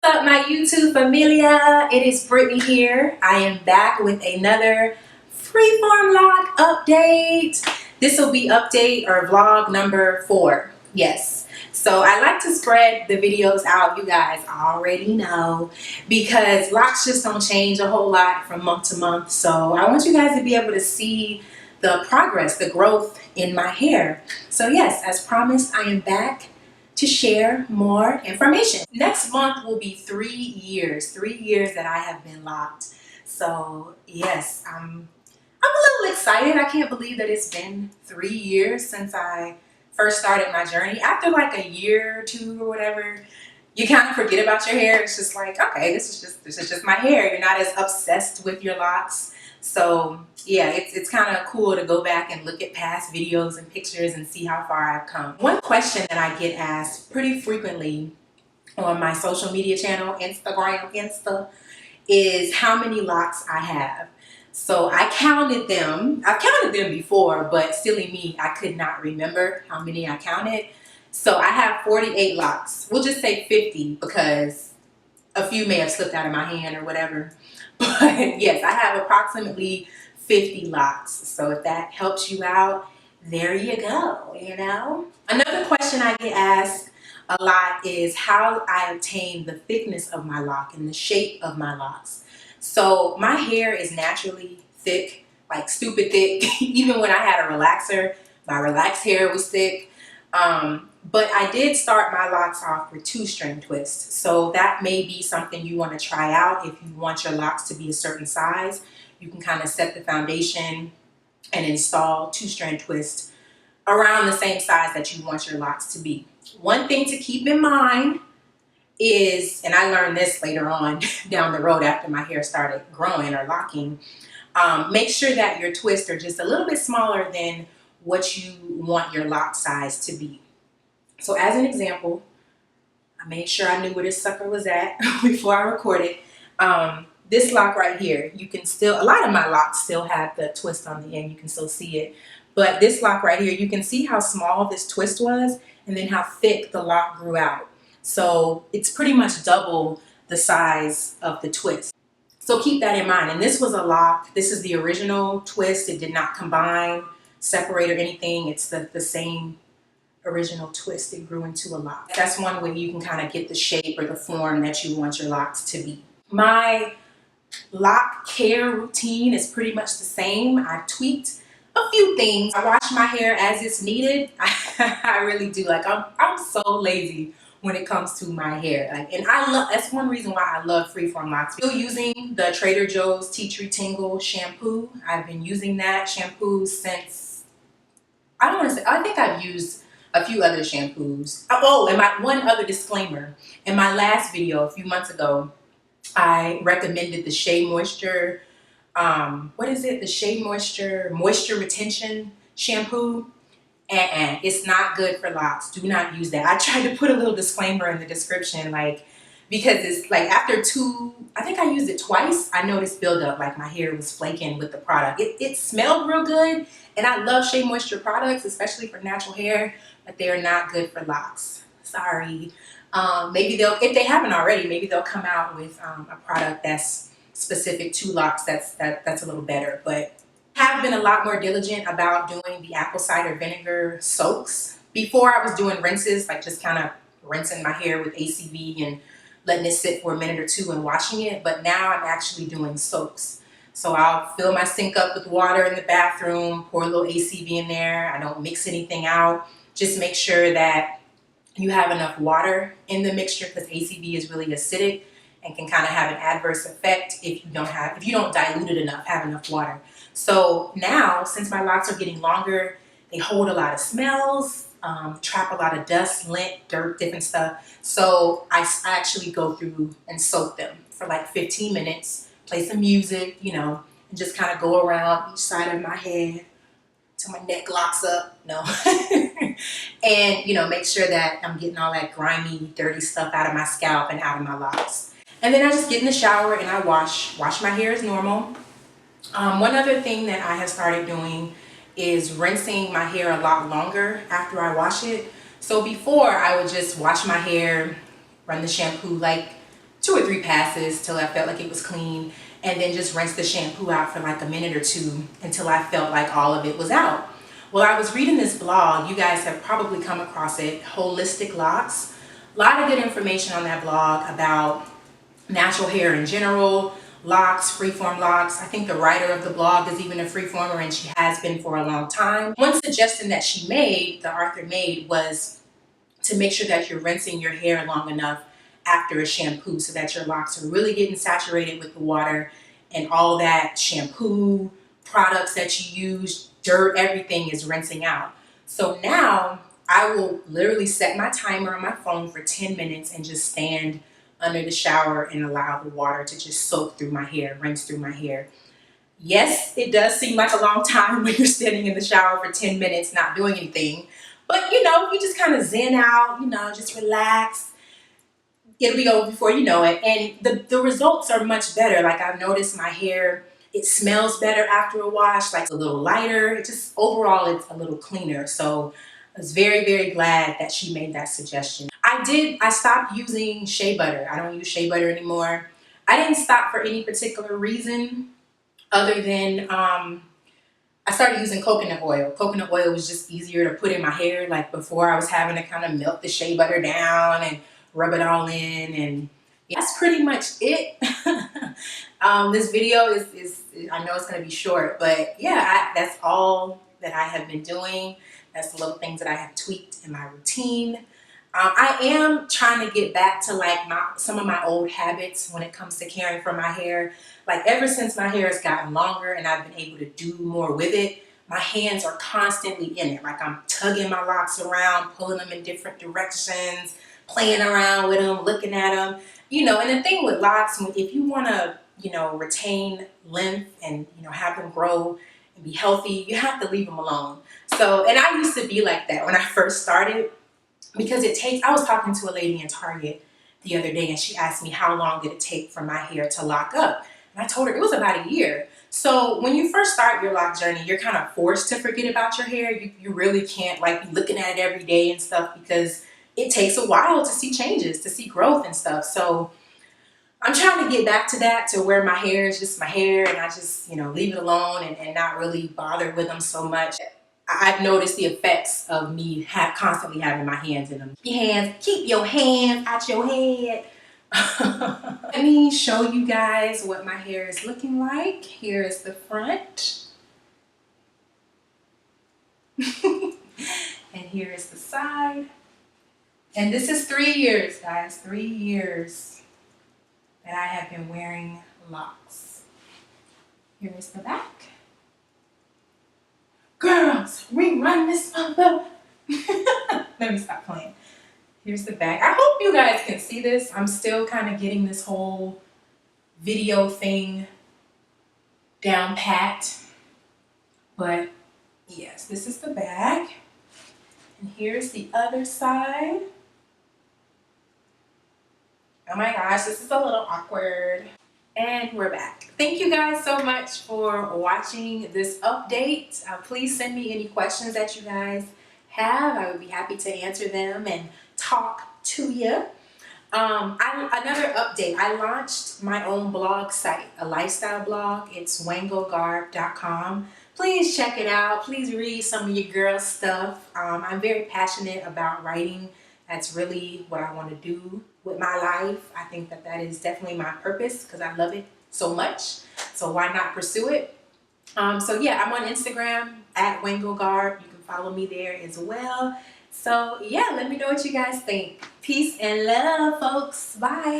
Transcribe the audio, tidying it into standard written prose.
up, my YouTube familia? It is Brittany here. I am back with another Freeform log update. This will be update or vlog number 4. Yes. So I like to spread the videos out, you guys already know, because locks just don't change a whole lot from month to month. So I want you guys to be able to see the progress, the growth in my hair. So yes, as promised, I am back to share more information. Next month will be 3 years that I have been locked. So yes, I'm a little excited. I can't believe that it's been 3 years since I first started my journey. After like a year or 2 or whatever, you kind of forget about your hair. It's just like, okay, this is just my hair. You're not as obsessed with your locks. So yeah, it's kind of cool to go back and look at past videos and pictures and see how far I've come. One question that I get asked pretty frequently on my social media channel, Insta, is how many locks I have. So I counted them. I've counted them before, but silly me, I could not remember how many I counted. So I have 48 locks. We'll just say 50 because a few may have slipped out of my hand or whatever. But yes, I have approximately 50 locks. So if that helps you out, there you go, you know. Another question I get asked a lot is how I obtain the thickness of my lock and the shape of my locks. So my hair is naturally thick, like stupid thick. Even when I had a relaxer, my relaxed hair was thick. But I did start my locks off with 2-strand twists. So that may be something you want to try out if you want your locks to be a certain size. You can kind of set the foundation and install 2-strand twists around the same size that you want your locks to be. One thing to keep in mind is, and I learned this later on down the road after my hair started growing or locking, make sure that your twists are just a little bit smaller than what you want your lock size to be. So as an example, I made sure I knew where this sucker was at before I recorded. This lock right here, you can still, a lot of my locks still have the twist on the end. You can still see it. But this lock right here, you can see how small this twist was and then how thick the lock grew out. So it's pretty much double the size of the twist. So keep that in mind. And this was a lock. This is the original twist. It did not combine, separate, or anything. It's the same original twist. It grew into a lock. That's one way you can kind of get the shape or the form that you want your locks to be. My lock care routine is pretty much the same. I've tweaked a few things. I wash my hair as it's needed. I really do. Like I'm so lazy when it comes to my hair. Like, and I love, that's one reason why I love Freeform locks. Still using the Trader Joe's Tea Tree Tingle shampoo. I've been using that shampoo since, I don't want to say, I think I've used a few other shampoos. Oh, and my one other disclaimer. In my last video a few months ago, I recommended the Shea Moisture, what is it? The Shea Moisture Retention Shampoo. And it's not good for locks. Do not use that. I tried to put a little disclaimer in the description, like, because it's like after I think I used it twice, I noticed buildup, like my hair was flaking with the product. It smelled real good, and I love Shea Moisture products, especially for natural hair, but they're not good for locks. Sorry. Maybe if they haven't already, maybe they'll come out with a product that's specific to locks that's a little better. But have been a lot more diligent about doing the apple cider vinegar soaks. Before I was doing rinses, like just kind of rinsing my hair with ACV and letting it sit for a minute or 2 and washing it. But now I'm actually doing soaks. So I'll fill my sink up with water in the bathroom, pour a little ACV in there. I don't mix anything out. Just make sure that you have enough water in the mixture, because ACV is really acidic and can kind of have an adverse effect if you don't dilute it enough, have enough water. So now, since my locks are getting longer, they hold a lot of smells, trap a lot of dust, lint, dirt, different stuff. So I actually go through and soak them for like 15 minutes, play some music, you know, and just kind of go around each side of my head till my neck locks up. No. And, you know, make sure that I'm getting all that grimy, dirty stuff out of my scalp and out of my locks. And then I just get in the shower and I wash my hair as normal. One other thing that I have started doing is rinsing my hair a lot longer after I wash it. So before, I would just wash my hair, run the shampoo like 2 or 3 passes till I felt like it was clean, and then just rinse the shampoo out for like a minute or two until I felt like all of it was out. Well, I was reading this blog, you guys have probably come across it, Holistic Locks. A lot of good information on that blog about natural hair in general, locks, freeform locks. I think the writer of the blog is even a freeformer, and she has been for a long time. One suggestion that she made, the author made, was to make sure that you're rinsing your hair long enough after a shampoo so that your locks are really getting saturated with the water, and all that shampoo, products that you use, dirt, everything is rinsing out. So now I will literally set my timer on my phone for 10 minutes and just stand under the shower and allow the water to just soak through my hair, rinse through my hair. Yes, it does seem like a long time when you're standing in the shower for 10 minutes not doing anything, but you just kind of zen out, just relax. It'll be over before you know it, and the results are much better. Like, I've noticed my hair, it smells better after a wash, like a little lighter. It just, overall, it's a little cleaner. So I was very, very glad that she made that suggestion. I stopped using shea butter. I don't use shea butter anymore. I didn't stop for any particular reason other than I started using coconut oil. Coconut oil was just easier to put in my hair. Like, before, I was having to kind of melt the shea butter down and rub it all in, and that's pretty much it. This video is I know it's going to be short, but yeah, that's all that I have been doing. That's the little things that I have tweaked in my routine. I am trying to get back to like some of my old habits when it comes to caring for my hair. Like, ever since my hair has gotten longer and I've been able to do more with it, my hands are constantly in it. Like, I'm tugging my locks around, pulling them in different directions, playing around with them, looking at them. And the thing with locks, if you want to, retain length and, have them grow and be healthy, you have to leave them alone. So, and I used to be like that when I first started, because I was talking to a lady in Target the other day, and she asked me how long did it take for my hair to lock up. And I told her it was about a year. So when you first start your lock journey, you're kind of forced to forget about your hair. You really can't like be looking at it every day and stuff, because it takes a while to see changes, to see growth and stuff. So I'm trying to get back to that, to where my hair is just my hair, and I just, leave it alone and not really bother with them so much. I've noticed the effects of me constantly having my hands in them. Keep your hands out your head. Let me show you guys what my hair is looking like. Here is the front. And here is the side. And this is 3 years, guys. 3 years that I have been wearing locks. Here is the back. Girls, rerun this mother. Let me stop playing. Here's the back. I hope you guys can see this. I'm still kind of getting this whole video thing down pat. But yes, this is the back. And here's the other side. Oh my gosh, this is a little awkward. And we're back. Thank you guys so much for watching this update. Please send me any questions that you guys have. I would be happy to answer them and talk to you. Another update. I launched my own blog site, a lifestyle blog. It's wangogarb.com. Please check it out. Please read some of your girl stuff. I'm very passionate about writing. That's really what I want to do with my life. I think that is definitely my purpose, because I love it so much. So why not pursue it? So yeah, I'm on Instagram at wangogarb. You can follow me there as well. So yeah, let me know what you guys think. Peace and love, folks. Bye.